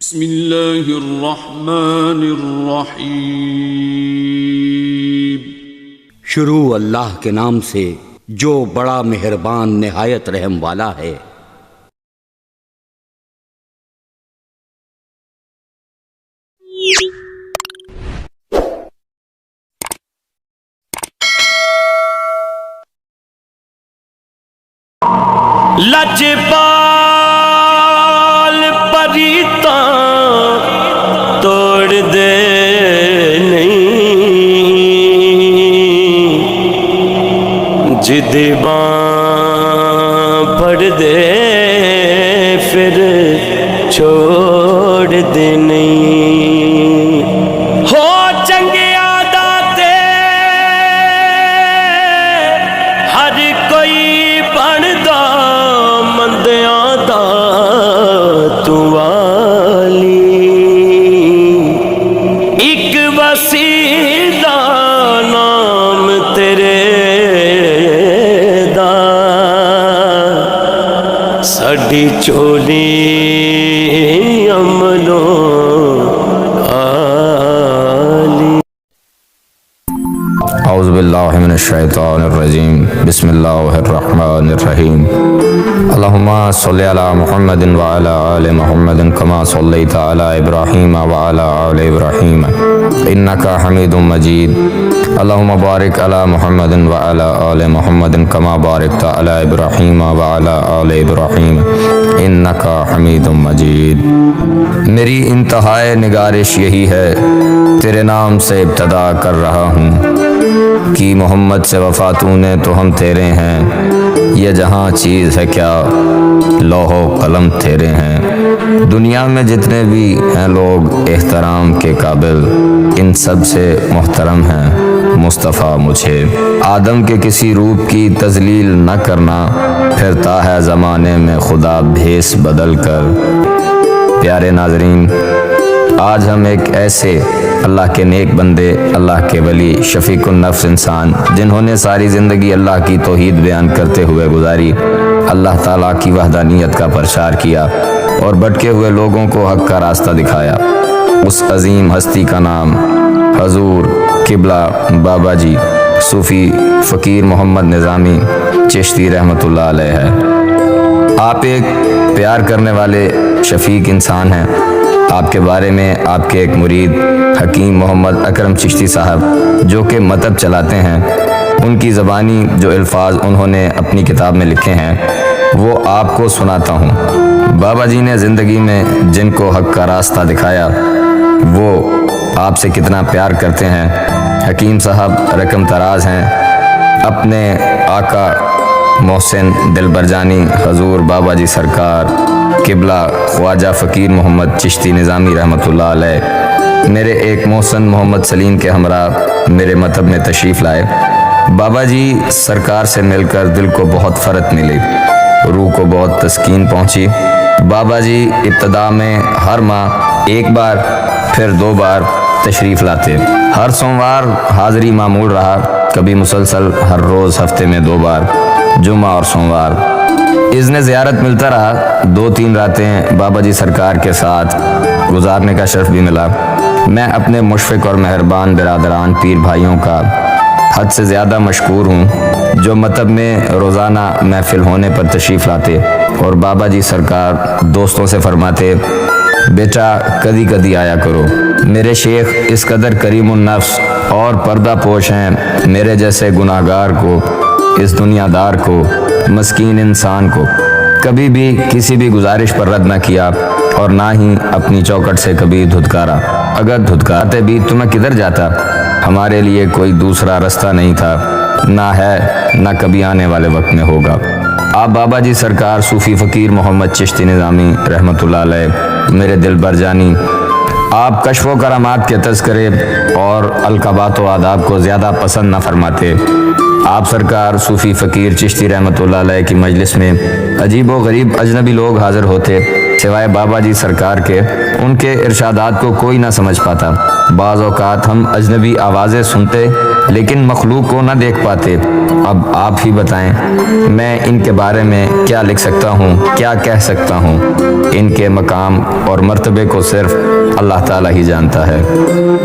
بسم اللہ الرحمن الرحیم۔ شروع اللہ کے نام سے جو بڑا مہربان نہایت رحم والا ہے۔ لجپال پریتا توڑ دے نہیں، جدی باں پڑھ دے پھر چھوڑ دے نہیں۔ ہو چنگے عاداتے ہر کوئی بندا مندیاں دا تو والی، ایک وسیلہ نام تیرے دا، ساڈی چولی عملوں آلی۔ اعوذ باللہ من الشیطان الرجیم، بسم اللہ الرحمن الرحیم۔ اللہم صلی علی محمد وعلی آل محمد کما صلیت علی ابراہیم وعلی آل ابراہیم انکا حمید مجید۔ اللہم بارک علی محمد وعلی آل محمد کما بارکت علی ابراہیم وعلی آل ابراہیم انکا حمید مجید۔ میری انتہائی نگارش یہی ہے، تیرے نام سے ابتدا کر رہا ہوں، کہ محمد سے وفا تو نے تو ہم تیرے ہیں، یہ جہاں چیز ہے کیا لوح و قلم تیرے ہیں۔ دنیا میں جتنے بھی ہیں لوگ احترام کے قابل، ان سب سے محترم ہیں مصطفیٰ مجھے۔ آدم کے کسی روپ کی تذلیل نہ کرنا، پھرتا ہے زمانے میں خدا بھیس بدل کر۔ پیارے ناظرین، آج ہم ایک ایسے اللہ کے نیک بندے، اللہ کے ولی، شفیق النفس انسان، جنہوں نے ساری زندگی اللہ کی توحید بیان کرتے ہوئے گزاری، اللہ تعالیٰ کی وحدانیت کا پرچار کیا اور بھٹکے ہوئے لوگوں کو حق کا راستہ دکھایا، اس عظیم ہستی کا نام حضور قبلہ بابا جی صوفی فقیر محمد نظامی چشتی رحمۃ اللہ علیہ ہے۔ آپ ایک پیار کرنے والے شفیق انسان ہیں۔ آپ کے بارے میں آپ کے ایک مرید حکیم محمد اکرم چشتی صاحب، جو کہ مطب چلاتے ہیں، ان کی زبانی جو الفاظ انہوں نے اپنی کتاب میں لکھے ہیں وہ آپ کو سناتا ہوں۔ بابا جی نے زندگی میں جن کو حق کا راستہ دکھایا وہ آپ سے کتنا پیار کرتے ہیں۔ حکیم صاحب رقم تراز ہیں، اپنے آقا محسن دلبر جانی حضور بابا جی سرکار قبلہ خواجہ فقیر محمد چشتی نظامی رحمۃ اللہ علیہ میرے ایک محسن محمد سلیم کے ہمراہ میرے مطب میں تشریف لائے۔ بابا جی سرکار سے مل کر دل کو بہت فرحت ملی، روح کو بہت تسکین پہنچی۔ بابا جی ابتدا میں ہر ماہ ایک بار پھر 2 بار تشریف لاتے، ہر سوموار حاضری معمول رہا، کبھی مسلسل ہر روز ہفتے میں 2 بار، جمعہ اور سوموار۔ اذن زیارت ملتا رہا، 2-3 راتیں بابا جی سرکار کے ساتھ گزارنے کا شرف بھی ملا۔ میں اپنے مشفق اور مہربان برادران پیر بھائیوں کا حد سے زیادہ مشکور ہوں، جو مطب میں روزانہ محفل ہونے پر تشریف لاتے اور بابا جی سرکار دوستوں سے فرماتے، بیٹا کدی کدی آیا کرو، میرے شیخ اس قدر کریم النفس اور پردہ پوش ہیں، میرے جیسے گناہگار کو، اس دنیا دار کو، مسکین انسان کو کبھی بھی کسی بھی گزارش پر رد نہ کیا اور نہ ہی اپنی چوکٹ سے کبھی دھتکارا۔ اگر دھتکارتے بھی تو میں کدھر جاتا، ہمارے لیے کوئی دوسرا رستہ نہیں تھا، نہ ہے نہ کبھی آنے والے وقت میں ہوگا۔ آپ بابا جی سرکار صوفی فقیر محمد چشتی نظامی رحمۃ اللہ علیہ میرے دل بر جانی، آپ کشف و کرامات کے تذکرے اور القابات و آداب کو زیادہ پسند نہ فرماتے۔ آپ سرکار صوفی فقیر چشتی رحمۃ اللہ علیہ کی مجلس میں عجیب و غریب اجنبی لوگ حاضر ہوتے، سوائے بابا جی سرکار کے ان کے ارشادات کو کوئی نہ سمجھ پاتا۔ بعض اوقات ہم اجنبی آوازیں سنتے لیکن مخلوق کو نہ دیکھ پاتے۔ اب آپ ہی بتائیں میں ان کے بارے میں کیا لکھ سکتا ہوں، کیا کہہ سکتا ہوں؟ ان کے مقام اور مرتبے کو صرف اللہ تعالیٰ ہی جانتا ہے۔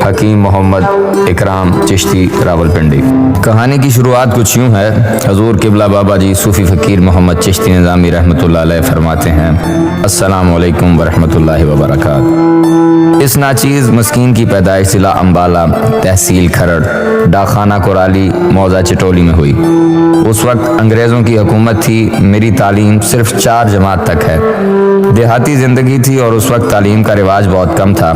حکیم محمد اکرام چشتی، راولپنڈی۔ کہانی کی شروعات کچھ یوں ہے۔ حضور قبلہ بابا جی صوفی فقیر محمد چشتی نظامی رحمۃ اللہ علیہ فرماتے ہیں، السلام علیکم ورحمۃ اللہ وبرکاتہ۔ اس ناچیز مسکین کی پیدائش ضلع امبالہ، تحصیل کھرڑ، ڈاکخانہ کورالی، موضع چٹولی میں ہوئی۔ اس وقت انگریزوں کی حکومت تھی۔ میری تعلیم صرف 4 جماعت تک ہے۔ دیہاتی زندگی تھی اور اس وقت تعلیم کا رواج بہت کم تھا۔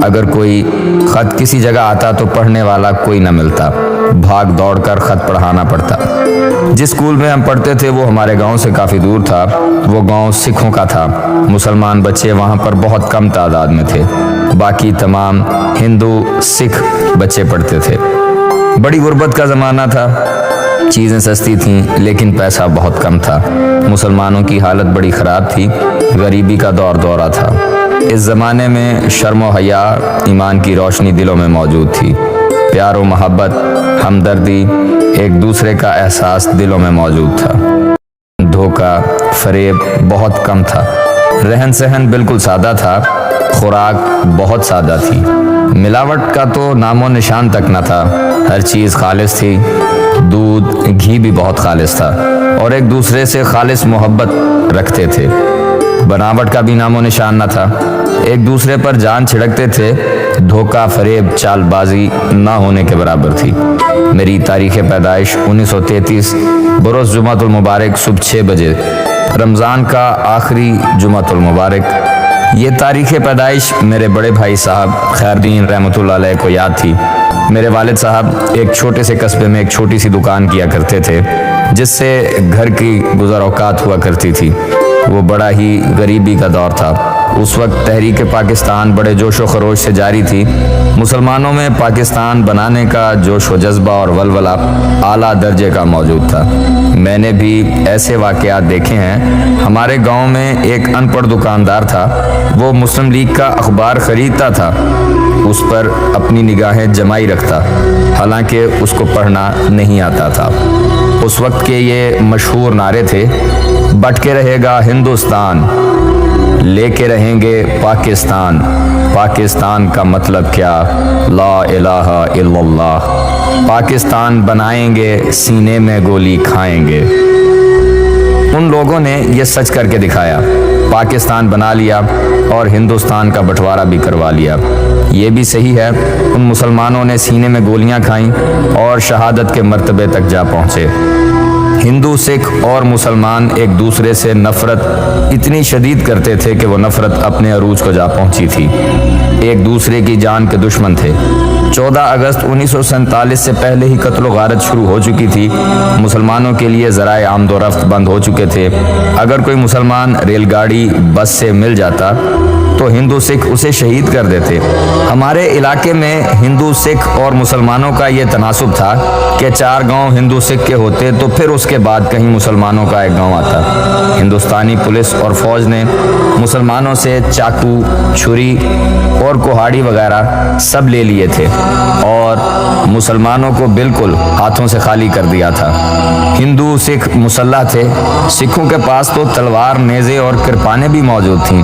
اگر کوئی خط کسی جگہ آتا تو پڑھنے والا کوئی نہ ملتا، بھاگ دوڑ کر خط پڑھانا پڑتا۔ جس اسکول میں ہم پڑھتے تھے وہ ہمارے گاؤں سے کافی دور تھا۔ وہ گاؤں سکھوں کا تھا۔ مسلمان بچے وہاں پر بہت کم تعداد میں تھے، باقی تمام ہندو سکھ بچے پڑھتے تھے۔ بڑی غربت کا زمانہ تھا، چیزیں سستی تھیں لیکن پیسہ بہت کم تھا۔ مسلمانوں کی حالت بڑی خراب تھی، غریبی کا دورہ تھا۔ اس زمانے میں شرم و حیا ایمان کی روشنی دلوں میں موجود تھی۔ پیار و محبت، ہمدردی، ایک دوسرے کا احساس دلوں میں موجود تھا۔ دھوکہ فریب بہت کم تھا۔ رہن سہن بالکل سادہ تھا۔ خوراک بہت سادہ تھی۔ ملاوٹ کا تو نام و نشان تک نہ تھا۔ ہر چیز خالص تھی۔ دودھ گھی بھی بہت خالص تھا اور ایک دوسرے سے خالص محبت رکھتے تھے۔ بناوٹ کا بھی نام و نشان نہ تھا۔ ایک دوسرے پر جان چھڑکتے تھے۔ دھوکہ فریب چال بازی نہ ہونے کے برابر تھی۔ میری تاریخ پیدائش 1933 بروز جمعۃ المبارک صبح 6 بجے، رمضان کا آخری جمعۃ المبارک۔ یہ تاریخ پیدائش میرے بڑے بھائی صاحب خیردین رحمۃ اللہ علیہ کو یاد تھی۔ میرے والد صاحب ایک چھوٹے سے قصبے میں ایک چھوٹی سی دکان کیا کرتے تھے جس سے گھر کی گزر اوقات ہوا کرتی تھی۔ وہ بڑا ہی غریبی کا دور تھا۔ اس وقت تحریک پاکستان بڑے جوش و خروش سے جاری تھی۔ مسلمانوں میں پاکستان بنانے کا جوش و جذبہ اور ولولہ اعلیٰ درجے کا موجود تھا۔ میں نے بھی ایسے واقعات دیکھے ہیں۔ ہمارے گاؤں میں ایک ان پڑھ دکاندار تھا۔ وہ مسلم لیگ کا اخبار خریدتا تھا، اس پر اپنی نگاہیں جمائی رکھتا، حالانکہ اس کو پڑھنا نہیں آتا تھا۔ اس وقت کے یہ مشہور نعرے تھے، بٹ کے رہے گا ہندوستان، لے کے رہیں گے پاکستان، پاکستان کا مطلب کیا، لا الہ الا اللہ، پاکستان بنائیں گے سینے میں گولی کھائیں گے۔ ان لوگوں نے یہ سچ کر کے دکھایا، پاکستان بنا لیا اور ہندوستان کا بٹوارا بھی کروا لیا۔ یہ بھی صحیح ہے، ان مسلمانوں نے سینے میں گولیاں کھائیں اور شہادت کے مرتبے تک جا پہنچے۔ ہندو سکھ اور مسلمان ایک دوسرے سے نفرت اتنی شدید کرتے تھے کہ وہ نفرت اپنے عروج کو جا پہنچی تھی۔ ایک دوسرے کی جان کے دشمن تھے۔ 14 اگست 1947 سے پہلے ہی قتل و غارت شروع ہو چکی تھی۔ مسلمانوں کے لیے ذرائع آمد و رفت بند ہو چکے تھے۔ اگر کوئی مسلمان ریل گاڑی بس سے مل جاتا تو ہندو سکھ اسے شہید کر دیتے۔ ہمارے علاقے میں ہندو سکھ اور مسلمانوں کا یہ تناسب تھا کہ 4 گاؤں ہندو سکھ کے ہوتے تو پھر اس کے بعد کہیں مسلمانوں کا ایک گاؤں آتا۔ ہندوستانی پولیس اور فوج نے مسلمانوں سے چاقو، چھری اور کہاڑی وغیرہ سب لے لیے تھے اور مسلمانوں کو بالکل ہاتھوں سے خالی کر دیا تھا۔ ہندو سکھ مسلح تھے۔ سکھوں کے پاس تو تلوار، نیزے اور کرپانیں بھی موجود تھیں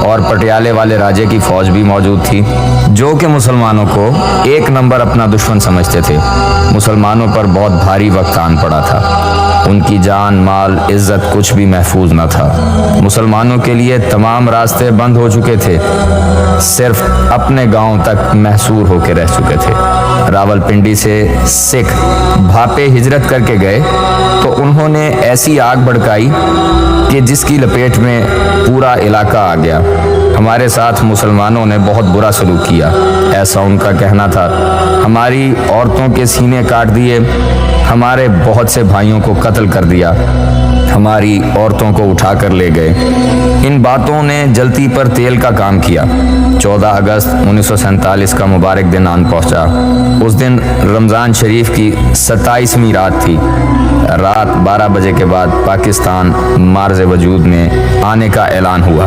اور پٹیالے والے راجے کی فوج بھی موجود تھی جو کہ مسلمانوں کو ایک نمبر اپنا دشمن سمجھتے تھے۔ مسلمانوں پر بہت بھاری وقت آن پڑا تھا۔ ان کی جان، مال، عزت کچھ بھی محفوظ نہ تھا۔ مسلمانوں کے لیے تمام راستے بند ہو چکے تھے، صرف اپنے گاؤں تک محصور ہو کے رہ چکے تھے۔ راولپنڈی سے سکھ بھاپے ہجرت کر کے گئے تو انہوں نے ایسی آگ بھڑکائی کہ جس کی لپیٹ میں پورا علاقہ آ گیا۔ ہمارے ساتھ مسلمانوں نے بہت برا سلوک کیا، ایسا ان کا کہنا تھا۔ ہماری عورتوں کے سینے کاٹ دیے، ہمارے بہت سے بھائیوں کو قتل کر دیا، ہماری عورتوں کو اٹھا کر لے گئے۔ ان باتوں نے جلتی پر تیل کا کام کیا۔ 14 اگست 1947 کا مبارک دن آن پہنچا۔ اس دن رمضان شریف کی 27ویں رات تھی۔ رات 12 بجے کے بعد پاکستان مارز وجود میں آنے کا اعلان ہوا۔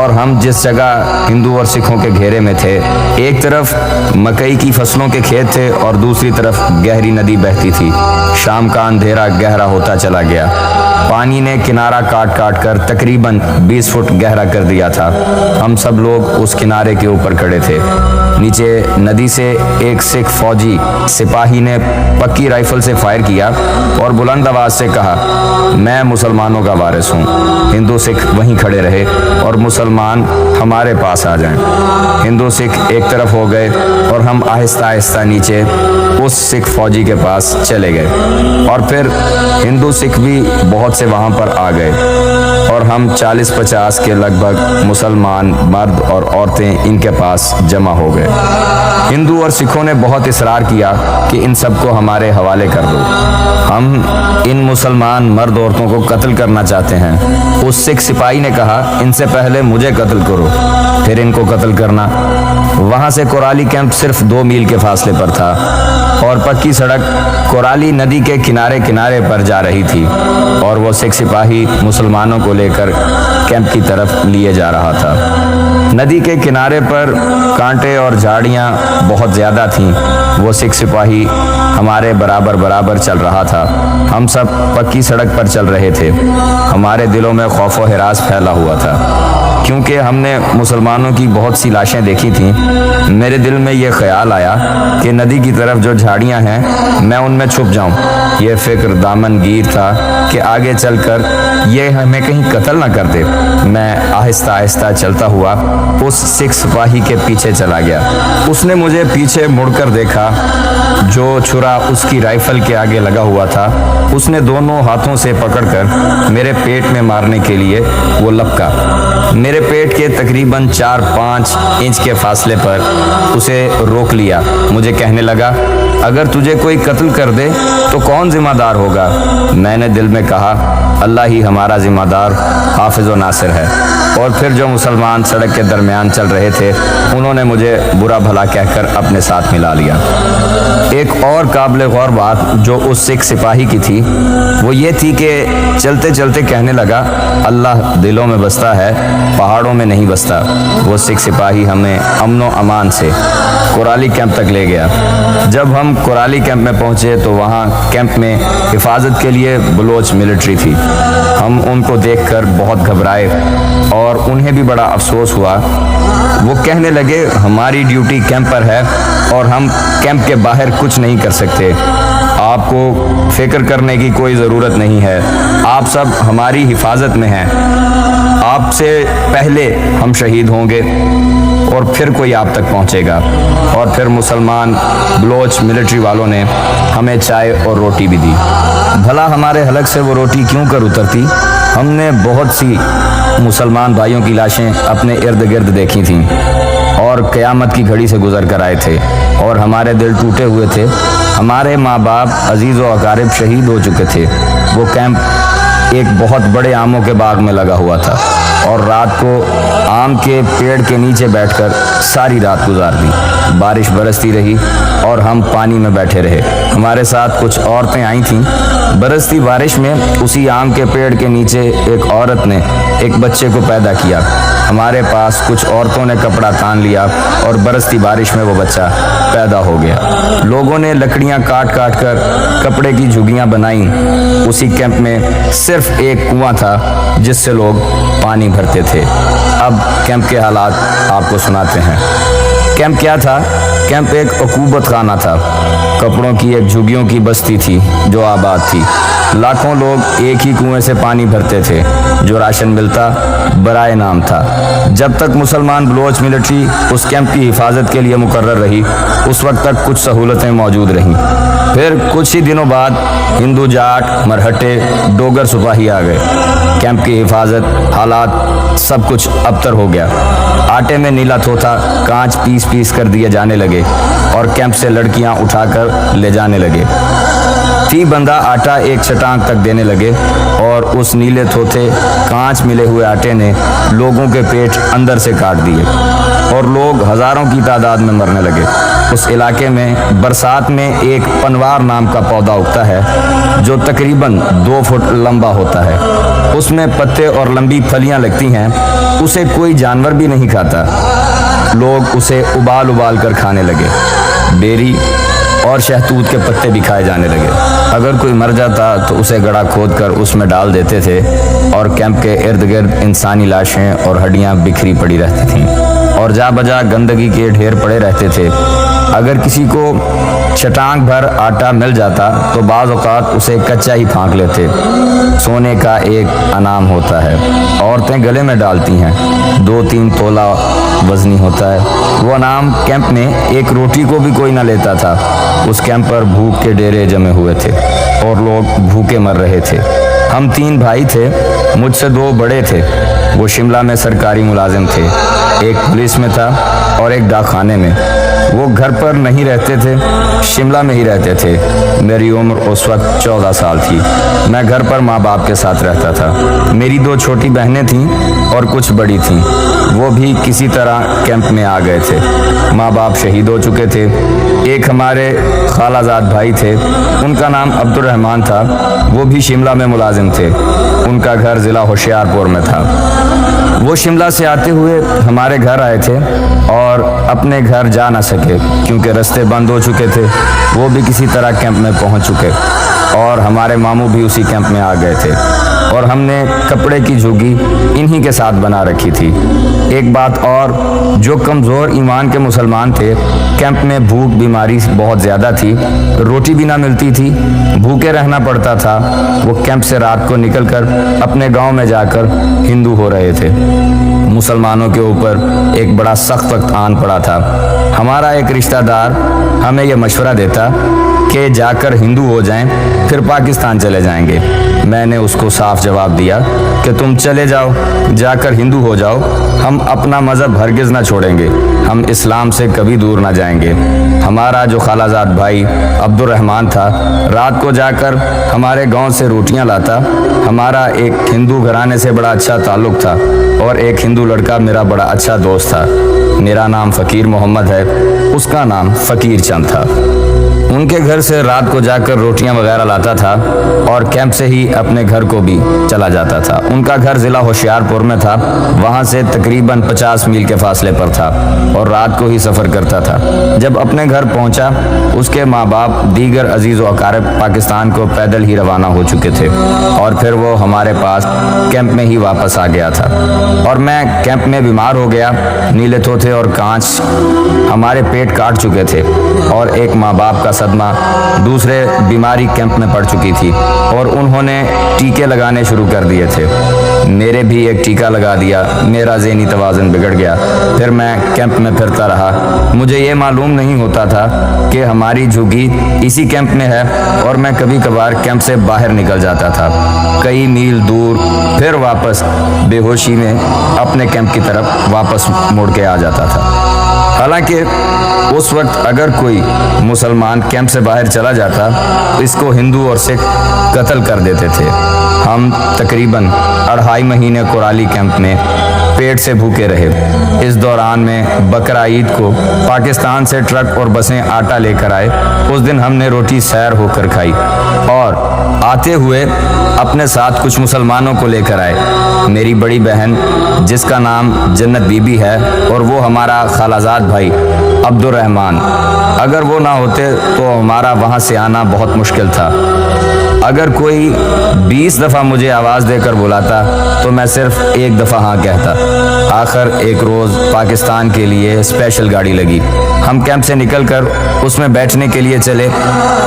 اور ہم جس جگہ ہندو اور سکھوں کے گھیرے میں تھے، ایک طرف مکئی کی فصلوں کے کھیت تھے اور دوسری طرف گہری ندی بہتی تھی۔ شام کا اندھیرا گہرا ہوتا چلا گیا۔ پانی نے کنارہ کاٹ کاٹ کر تقریباً 20 فٹ گہرا کر دیا تھا۔ ہم سب لوگ اس کنارے کے اوپر کھڑے تھے۔ نیچے ندی سے ایک سکھ فوجی سپاہی نے پکی رائفل سے فائر کیا اور بلند آواز سے کہا، میں مسلمانوں کا وارث ہوں۔ ہندو سکھ وہیں کھڑے رہے اور مسلمان ہمارے پاس آ جائیں۔ ہندو سکھ ایک طرف ہو گئے اور ہم آہستہ آہستہ نیچے اس سکھ فوجی کے پاس چلے گئے، اور پھر ہندو سکھ بھی بہت سے وہاں پر آ گئے، اور ہم 40-50 کے لگ بھگ مسلمان مرد اور عورتیں ان کے پاس جمع ہو گئے۔ ہندو اور سکھوں نے بہت اصرار کیا کہ ان سب کو ہمارے حوالے کر دو، ہم ان مسلمان مرد عورتوں کو قتل کرنا چاہتے ہیں۔ اس سکھ سپاہی نے کہا، ان سے پہلے مجھے قتل کرو، پھر ان کو قتل کرنا۔ وہاں سے کورالی کیمپ صرف 2 میل کے فاصلے پر تھا، اور پکی سڑک کورالی ندی کے کنارے کنارے پر جا رہی تھی، اور وہ سکھ سپاہی مسلمانوں کو لے کر کیمپ کی طرف لیے جا رہا تھا۔ ندی کے کنارے پر کانٹے اور جھاڑیاں بہت زیادہ تھیں۔ وہ سکھ سپاہی ہمارے برابر برابر چل رہا تھا۔ ہم سب پکی سڑک پر چل رہے تھے۔ ہمارے دلوں میں خوف و ہراس پھیلا ہوا تھا، کیونکہ ہم نے مسلمانوں کی بہت سی لاشیں دیکھی تھیں۔ میرے دل میں یہ خیال آیا کہ ندی کی طرف جو جھاڑیاں ہیں، میں ان میں چھپ جاؤں۔ یہ فکر دامن گیر تھا کہ آگے چل کر یہ ہمیں کہیں قتل نہ کر دے۔ میں آہستہ آہستہ چلتا ہوا اس سکھ سپاہی کے پیچھے چلا گیا۔ اس نے مجھے پیچھے مڑ کر دیکھا۔ جو چھرا اس کی رائفل کے آگے لگا ہوا تھا، اس نے دونوں ہاتھوں سے پکڑ کر میرے پیٹ میں مارنے کے لیے وہ لپکا۔ میرے پیٹ کے تقریباً 4-5 انچ کے فاصلے پر اسے روک لیا۔ مجھے کہنے لگا، اگر تجھے کوئی قتل کر دے تو کون ذمہ دار ہوگا؟ میں نے دل میں کہا، اللہ ہی ہمارا ذمہ دار حافظ و ناصر ہے۔ اور پھر جو مسلمان سڑک کے درمیان چل رہے تھے، انہوں نے مجھے برا بھلا کہہ کر اپنے ساتھ ملا لیا۔ ایک اور قابل غور بات جو اس سکھ سپاہی کی تھی، وہ یہ تھی کہ چلتے چلتے کہنے لگا، اللہ دلوں میں بستا ہے، پہاڑوں میں نہیں بستا۔ وہ سکھ سپاہی ہمیں امن و امان سے کورالی کیمپ تک لے گیا۔ جب ہم کورالی کیمپ میں پہنچے تو وہاں کیمپ میں حفاظت کے لیے بلوچ ملٹری تھی۔ ہم ان کو دیکھ کر بہت گھبرائے اور انہیں بھی بڑا افسوس ہوا۔ وہ کہنے لگے، ہماری ڈیوٹی کیمپ پر ہے اور ہم کیمپ کے باہر کچھ نہیں کر سکتے۔ آپ کو فکر کرنے کی کوئی ضرورت نہیں ہے، آپ سب ہماری حفاظت میں ہیں۔ آپ سے پہلے ہم شہید ہوں گے اور پھر کوئی آپ تک پہنچے گا۔ اور پھر مسلمان بلوچ ملٹری والوں نے ہمیں چائے اور روٹی بھی دی۔ بھلا ہمارے حلق سے وہ روٹی کیوں کر اترتی؟ ہم نے بہت سی مسلمان بھائیوں کی لاشیں اپنے ارد گرد دیکھی تھیں اور قیامت کی گھڑی سے گزر کر آئے تھے، اور ہمارے دل ٹوٹے ہوئے تھے۔ ہمارے ماں باپ، عزیز و اقارب شہید ہو چکے تھے۔ وہ کیمپ ایک بہت بڑے آموں کے باغ میں لگا ہوا تھا، اور رات کو آم کے پیڑ کے نیچے بیٹھ کر ساری رات گزار دی۔ بارش برستی رہی اور ہم پانی میں بیٹھے رہے۔ ہمارے ساتھ کچھ عورتیں آئی تھیں۔ برستی بارش میں اسی آم کے پیڑ کے نیچے ایک عورت نے ایک بچے کو پیدا کیا۔ ہمارے پاس کچھ عورتوں نے کپڑا تان لیا اور برستی بارش میں وہ بچہ پیدا ہو گیا۔ لوگوں نے لکڑیاں کاٹ کاٹ کر کپڑے کی جھگیاں بنائیں۔ اسی کیمپ میں صرف ایک کنواں تھا جس سے لوگ پانی بھرتے تھے۔ اب کیمپ کے حالات آپ کو سناتے ہیں۔ کیمپ کیا تھا؟ کیمپ ایک عقوبت خانہ تھا۔ کپڑوں کی ایک جھگیوں کی بستی تھی جو آباد تھی۔ لاکھوں لوگ ایک ہی کنویں سے پانی بھرتے تھے۔ جو راشن ملتا برائے نام تھا۔ جب تک مسلمان بلوچ ملٹری اس کیمپ کی حفاظت کے لیے مقرر رہی، اس وقت تک کچھ سہولتیں موجود رہیں۔ پھر کچھ ہی دنوں بعد ہندو جاٹ، مرہٹے، ڈوگر سپاہی آ گئے۔ کیمپ کی حفاظت، حالات، سب کچھ ابتر ہو گیا۔ آٹے میں نیلا تھوتھا کانچ پیس پیس کر دیے جانے لگے اور کیمپ سے لڑکیاں اٹھا کر لے جانے لگے۔ 30 بندہ آٹا ایک چٹانک تک دینے لگے، اور اس نیلے تھوتھے کانچ ملے ہوئے آٹے نے لوگوں کے پیٹ اندر سے کاٹ دیے، اور لوگ ہزاروں کی تعداد میں مرنے لگے۔ اس علاقے میں برسات میں ایک پنوار نام کا پودا اگتا ہے جو تقریباً 2 فٹ لمبا ہوتا ہے۔ اس میں پتے اور لمبی پھلیاں لگتی ہیں۔ اسے کوئی جانور بھی نہیں کھاتا۔ لوگ اسے ابال ابال کر کھانے لگے۔ بیری اور شہتوت کے پتے بھی کھائے جانے لگے۔ اگر کوئی مر جاتا تو اسے گڑھا کھود کر اس میں ڈال دیتے تھے، اور کیمپ کے ارد گرد انسانی لاشیں اور ہڈیاں بکھری پڑی رہتی تھیں، اور جا بجا گندگی کے ڈھیر پڑے رہتے تھے۔ اگر کسی کو چٹانگ بھر آٹا مل جاتا تو بعض اوقات اسے کچا ہی پھانک لیتے۔ سونے کا ایک انعام ہوتا ہے، عورتیں گلے میں ڈالتی ہیں، 2-3 تولہ وزنی ہوتا ہے۔ وہ انعام کیمپ میں ایک روٹی کو بھی کوئی نہ لیتا تھا۔ اس کیمپ پر بھوک کے ڈیرے جمے ہوئے تھے اور لوگ بھوکے مر رہے تھے۔ ہم 3 بھائی تھے، مجھ سے 2 بڑے تھے۔ وہ شملہ میں سرکاری ملازم تھے، ایک پولیس میں تھا اور ایک ڈاک خانے میں۔ وہ گھر پر نہیں رہتے تھے، شملہ میں ہی رہتے تھے۔ میری عمر اس وقت 14 سال تھی۔ میں گھر پر ماں باپ کے ساتھ رہتا تھا۔ میری 2 چھوٹی بہنیں تھیں اور کچھ بڑی تھیں، وہ بھی کسی طرح کیمپ میں آ گئے تھے۔ ماں باپ شہید ہو چکے تھے۔ ایک ہمارے خالہ زاد بھائی تھے، ان کا نام عبد الرحمن تھا، وہ بھی شملہ میں ملازم تھے۔ ان کا گھر ضلع ہوشیار پور میں تھا۔ وہ شملہ سے آتے ہوئے ہمارے گھر آئے تھے اور اپنے گھر جا نہ سکے کیونکہ رستے بند ہو چکے تھے۔ وہ بھی کسی طرح کیمپ میں پہنچ چکے اور ہمارے ماموں بھی اسی کیمپ میں آ گئے تھے، اور ہم نے کپڑے کی جھگی انہی کے ساتھ بنا رکھی تھی۔ ایک بات اور، جو کمزور ایمان کے مسلمان تھے، کیمپ میں بھوک بیماری بہت زیادہ تھی، روٹی بھی نہ ملتی تھی، بھوکے رہنا پڑتا تھا۔ وہ کیمپ سے رات کو نکل کر اپنے گاؤں میں جا کر ہندو ہو رہے تھے۔ مسلمانوں کے اوپر ایک بڑا سخت وقت آن پڑا تھا۔ ہمارا ایک رشتہ دار ہمیں یہ مشورہ دیتا کہ جا کر ہندو ہو جائیں، پھر پاکستان چلے جائیں گے۔ میں نے اس کو صاف جواب دیا کہ تم چلے جاؤ، جا کر ہندو ہو جاؤ، ہم اپنا مذہب ہرگز نہ چھوڑیں گے، ہم اسلام سے کبھی دور نہ جائیں گے۔ ہمارا جو خالہ زاد بھائی عبد الرحمن تھا، رات کو جا کر ہمارے گاؤں سے روٹیاں لاتا۔ ہمارا ایک ہندو گھرانے سے بڑا اچھا تعلق تھا اور ایک ہندو لڑکا میرا بڑا اچھا دوست تھا۔ میرا نام فقیر محمد ہے، اس کا نام فقیر چند تھا۔ ان کے گھر سے رات کو جا کر روٹیاں وغیرہ لاتا تھا اور کیمپ سے ہی اپنے گھر کو بھی چلا جاتا تھا۔ ان کا گھر ضلع ہوشیار پور میں تھا، وہاں سے تقریباً 50 میل کے فاصلے پر تھا اور رات کو ہی سفر کرتا تھا۔ جب اپنے گھر پہنچا، اس کے ماں باپ دیگر عزیز و اقارب پاکستان کو پیدل ہی روانہ ہو چکے تھے اور پھر وہ ہمارے پاس کیمپ میں ہی واپس آ گیا تھا، اور میں کیمپ میں بیمار ہو گیا۔ نیلے تھوتھے اور کانچ ہمارے پیٹ کاٹ چکے تھے اور ایک ماں باپ کا صدمہ دوسرے بیماری کیمپ میں پڑ چکی تھی اور انہوں نے ٹیکے لگانے شروع کر دیے تھے۔ میرے بھی ایک ٹیکہ لگا دیا، میرا ذہنی توازن بگڑ گیا۔ پھر میں کیمپ میں پھرتا رہا۔ مجھے یہ معلوم نہیں ہوتا تھا کہ ہماری جھگی اسی کیمپ میں ہے، اور میں کبھی کبھار کیمپ سے باہر نکل جاتا تھا، کئی میل دور، پھر واپس بے ہوشی میں اپنے کیمپ کی طرف واپس مڑ کے آ جاتا تھا۔ حالانکہ اس وقت اگر کوئی مسلمان کیمپ سے باہر چلا جاتا، اس کو ہندو اور سکھ قتل کر دیتے تھے۔ ہم تقریباً 2.5 مہینے کورالی کیمپ میں پیٹ سے بھوکے رہے۔ اس دوران میں بقرہ عید کو پاکستان سے ٹرک اور بسیں آٹا لے کر آئے۔ اس دن ہم نے روٹی سیر ہو کر کھائی اور آتے ہوئے اپنے ساتھ کچھ مسلمانوں کو لے کر آئے۔ میری بڑی بہن جس کا نام جنت بی بی ہے، اور وہ ہمارا خالہ زاد بھائی عبد الرحمن، اگر وہ نہ ہوتے تو ہمارا وہاں سے آنا بہت مشکل تھا۔ اگر کوئی 20 دفعہ مجھے آواز دے کر بلاتا تو میں صرف 1 دفعہ ہاں کہتا۔ آخر ایک روز پاکستان کے لیے اسپیشل گاڑی لگی۔ ہم کیمپ سے نکل کر اس میں بیٹھنے کے لیے چلے۔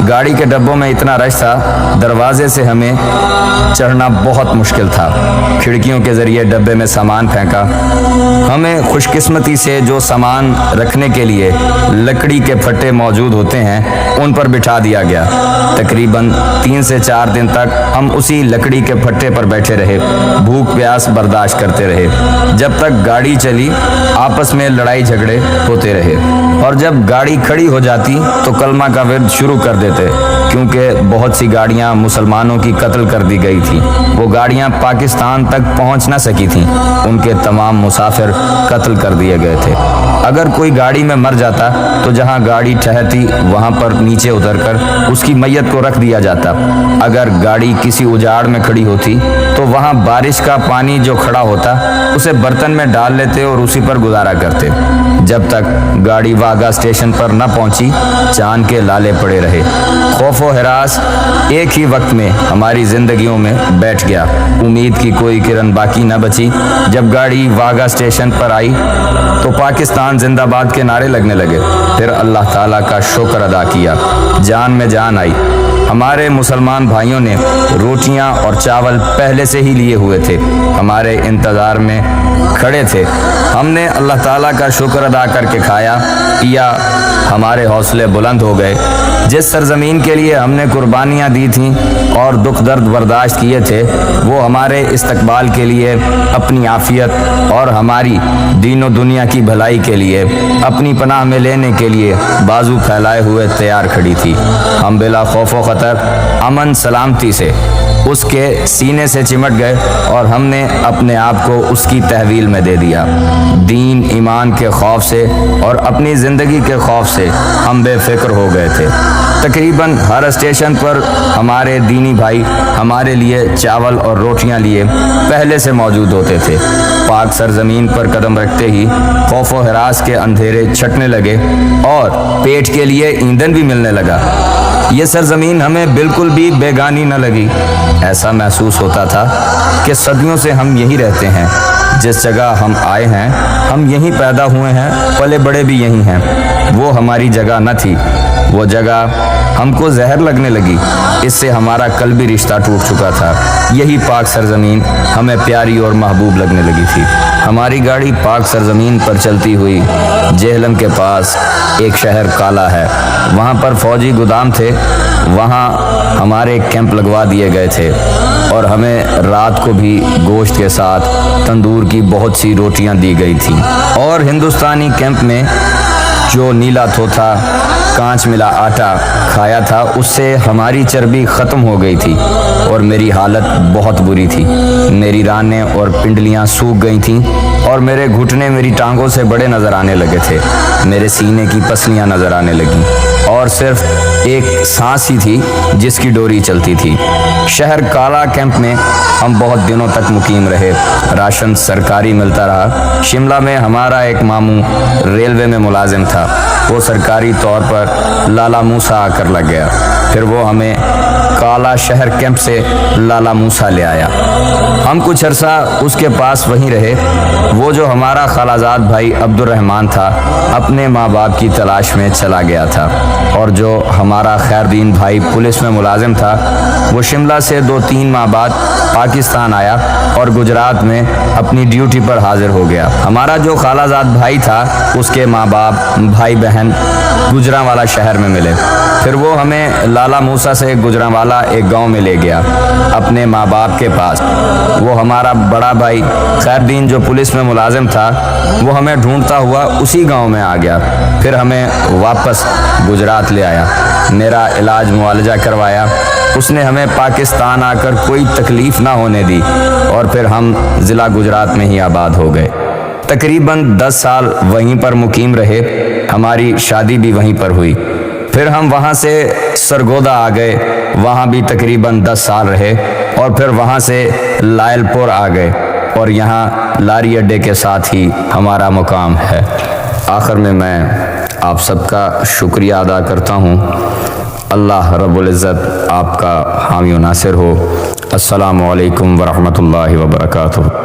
گاڑی کے ڈبوں میں اتنا رش تھا، دروازے سے ہمیں چڑھنا بہت مشکل تھا۔ کھڑکیوں کے ذریعے ڈبے میں سامان پھینکا۔ ہمیں خوش قسمتی سے جو سامان رکھنے کے لیے لکڑی کے پھٹے موجود ہوتے ہیں، ان پر بٹھا دیا گیا۔ تقریباً 3 سے 4 دن تک ہم اسی لکڑی کے پھٹے پر بیٹھے رہے، بھوک پیاس برداشت کرتے رہے۔ جب تک گاڑی چلی، آپس میں لڑائی جھگڑے ہوتے رہے، اور جب گاڑی کھڑی ہو جاتی تو کلمہ کا ورد شروع کر دیتے کیونکہ بہت سی گاڑیاں مسلمانوں کی قتل کر دی گئی تھی۔ وہ گاڑیاں پاکستان تک پہنچ نہ سکی تھیں، ان کے تمام مسافر قتل کر دیے گئے تھے۔ اگر کوئی گاڑی میں مر جاتا تو جہاں گاڑی ٹھہرتی وہاں پر نیچے اتر کر اس کی میت کو رکھ دیا جاتا۔ اگر گاڑی کسی اجاڑ میں کھڑی ہوتی تو وہاں بارش کا پانی جو کھڑا ہوتا اسے برتن میں ڈال لیتے اور اسی پر گزارا کرتے، جب تک گاڑی واگا اسٹیشن پر نہ پہنچی چاند کے لالے پڑے رہے۔ خوف و ہراس ایک ہی وقت میں ہماری زندگیوں میں بیٹھ گیا۔ امید کی کوئی کرن باقی نہ بچی۔ جب گاڑی واگا اسٹیشن پر آئی تو پاکستان زندہ باد کے نعرے لگنے لگے۔ پھر اللہ تعالیٰ کا شکر ادا کیا، جان میں جان آئی۔ ہمارے مسلمان بھائیوں نے روٹیاں اور چاول پہلے سے ہی لیے ہوئے تھے، ہمارے انتظار میں کھڑے تھے۔ ہم نے اللہ تعالیٰ کا شکر ادا کر کے کھایا پیا، ہمارے حوصلے بلند ہو گئے۔ جس سرزمین کے لیے ہم نے قربانیاں دی تھیں اور دکھ درد برداشت کیے تھے، وہ ہمارے استقبال کے لیے اپنی عافیت اور ہماری دین و دنیا کی بھلائی کے لیے اپنی پناہ میں لینے کے لیے بازو پھیلائے ہوئے تیار کھڑی تھی۔ ہم بلا خوف و خطر امن سلامتی سے اس کے سینے سے چمٹ گئے اور ہم نے اپنے آپ کو اس کی تحویل میں دے دیا۔ دین ایمان کے خوف سے اور اپنی زندگی کے خوف سے ہم بے فکر ہو گئے تھے۔ تقریباً ہر اسٹیشن پر ہمارے دینی بھائی ہمارے لیے چاول اور روٹیاں لیے پہلے سے موجود ہوتے تھے۔ پاک سرزمین پر قدم رکھتے ہی خوف و ہراس کے اندھیرے چھٹنے لگے اور پیٹ کے لیے ایندھن بھی ملنے لگا۔ یہ سرزمین ہمیں بالکل بھی بیگانی نہ لگی۔ ایسا محسوس ہوتا تھا کہ صدیوں سے ہم یہی رہتے ہیں۔ جس جگہ ہم آئے ہیں ہم یہیں پیدا ہوئے ہیں، پلے بڑے بھی یہیں ہیں۔ وہ ہماری جگہ نہ تھی، وہ جگہ ہم کو زہر لگنے لگی۔ اس سے ہمارا قلبی رشتہ ٹوٹ چکا تھا۔ یہی پاک سرزمین ہمیں پیاری اور محبوب لگنے لگی تھی۔ ہماری گاڑی پاک سرزمین پر چلتی ہوئی جہلم کے پاس ایک شہر کالا ہے، وہاں پر فوجی گودام تھے، وہاں ہمارے کیمپ لگوا دیے گئے تھے اور ہمیں رات کو بھی گوشت کے ساتھ تندور کی بہت سی روٹیاں دی گئی تھیں۔ اور ہندوستانی کیمپ میں جو نیلا تھوتھا کانچ ملا آٹا کھایا تھا اس سے ہماری چربی ختم ہو گئی تھی اور میری حالت بہت بری تھی۔ میری رانیں اور پنڈلیاں سوکھ گئی تھیں اور میرے گھٹنے میری ٹانگوں سے بڑے نظر آنے لگے تھے۔ میرے سینے کی پسلیاں نظر آنے لگیں اور صرف ایک سانس ہی تھی جس کی ڈوری چلتی تھی۔ شہر کالا کیمپ میں ہم بہت دنوں تک مقیم رہے۔ راشن سرکاری ملتا رہا۔ شملہ میں ہمارا ایک ماموں ریلوے میں ملازم تھا، وہ سرکاری طور پر لالا موسیٰ آ کر لگ گیا۔ پھر وہ ہمیں کالا شہر کیمپ سے لالا موسیٰ لے آیا۔ ہم کچھ عرصہ اس کے پاس وہیں رہے۔ وہ جو ہمارا خالازاد بھائی عبد الرحمن تھا اپنے ماں باپ کی تلاش میں چلا گیا تھا، اور جو ہمارا خیردین بھائی پولیس میں ملازم تھا وہ شملہ سے 2-3 ماہ بعد پاکستان آیا اور گجرات میں اپنی ڈیوٹی پر حاضر ہو گیا۔ ہمارا جو خالازاد بھائی تھا اس کے ماں باپ بھائی بہن گجرانوالا شہر میں ملے۔ پھر وہ ہمیں لالا موسیٰ سے گجرانوالا ایک گاؤں میں لے گیا اپنے ماں باپ کے پاس۔ وہ ہمارا بڑا بھائی خیردین جو پولیس میں ملازم تھا وہ ہمیں ڈھونڈتا ہوا اسی گاؤں میں آ گیا۔ پھر ہمیں واپس گجرات لے آیا، میرا علاج معالجہ کروایا۔ اس نے ہمیں پاکستان آ کر کوئی تکلیف نہ ہونے دی اور پھر ہم ضلع گجرات میں ہی آباد ہو گئے۔ تقریباً 10 سال وہیں پر مقیم رہے۔ ہماری شادی بھی وہیں پر ہوئی۔ پھر ہم وہاں سے سرگودا آ گئے، وہاں بھی تقریباً 10 سال رہے اور پھر وہاں سے لائل پور آ گئے اور یہاں لاری اڈے کے ساتھ ہی ہمارا مقام ہے۔ آخر میں آپ سب کا شکریہ ادا کرتا ہوں۔ اللہ رب العزت آپ کا حامی و ناصر ہو۔ السلام علیکم ورحمۃ اللہ وبرکاتہ۔